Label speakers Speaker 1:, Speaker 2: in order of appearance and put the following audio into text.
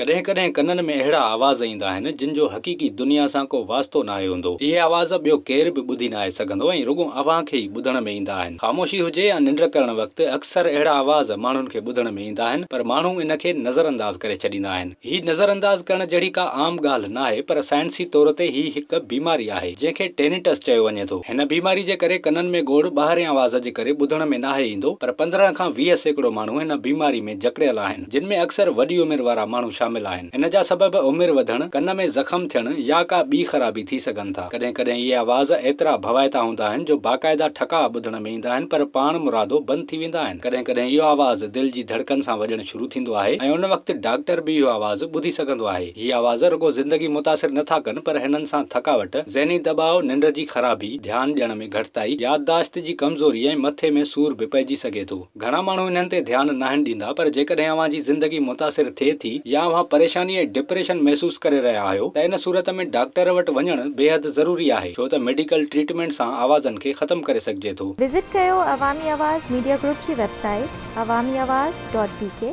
Speaker 1: कॾहिं कॾहिं कननि में अहिड़ा आवाज़ ईंदा आहिनि जिन जो हक़ीक़ी दुनिया सां को वास्तो नाहे हूंदो। इहे आवाज़ ॿियो केर बि ॿुधी नाहे सघंदो ऐं रुॻो अव्हां खे ई ॿुधण में ईंदा आहिनि। ख़ामोशी हुजे या निंड करण वक़्तु अक्सर अहिड़ा आवाज़ माण्हुनि खे ॿुधण में ईंदा आहिनि, पर माण्हू इन खे नज़रअंदाज करे छॾींदा आहिनि। हीउ नज़रअंदाज करण जहिड़ी का आम ॻाल्हि नाहे, पर साइंसी तौर ते हीउ हिकु बीमारी आहे जंहिंखे टेनिटस चयो वञे थो। हिन बीमारी जे करे कननि में गोड़ ॿाहिरियां आवाज़ जे करे ॿुधण में नाहे ईंदो, पर 15 खां 20% माण्हू हिन बीमारी में जकड़ियल आहिनि, जिन में अक्सर वॾी उमिरि वारा माण्हू शामिल आहिनि। इन जा सबब उमिरि वधण, कन में ज़ख़म थियण या का ॿी ख़राबी थी सघनि था। कॾहिं कॾहिं इहे आवाज़ एतिरा भवाइता हूंदा आहिनि जो बाक़ाइदा ठका ॿुधण में ईंदा आहिनि, पर पाण मुरादो बंदि थी वेंदा आहिनि। कॾहिं कॾहिं इहो आवाज़ दिलि जी धड़कन सां वॼणु शुरू थींदो आहे ऐं उन वक़्तु डॉक्टर बि इहो आवाज़ ॿुधी सघंदो आहे। हीअ आवाज़ रुॻो ज़िंदगी मुतासिर नथा कनि, पर हिननि सां थकावट, ज़हनी दबाव, निंड जी ख़राबी, ध्यानु ॾियण में घटिताई, याददाश्त जी कमज़ोरी ऐं मथे में सूर बि पइजी सघे थो। घणा माण्हू इन्हनि ते ध्यानु नाहिनि ॾींदा, पर जेकॾहिं अव्हां जी ज़िंदगी मुतासिर थिए थी या अव्हां परेशानी ऐं डिप्रेशन महसूस करे रहिया आहियो त इन सूरत में डॉक्टर वटि वञणु बेहद ज़रूरी आहे, छो त मेडिकल ट्रीटमेंट सां आवाज़नि खे ख़तम करे सघिजे थो।
Speaker 2: विज़िट कयो अवामी आवाज़ मीडिया ग्रुप जी वेबसाइट awamiawaz.pk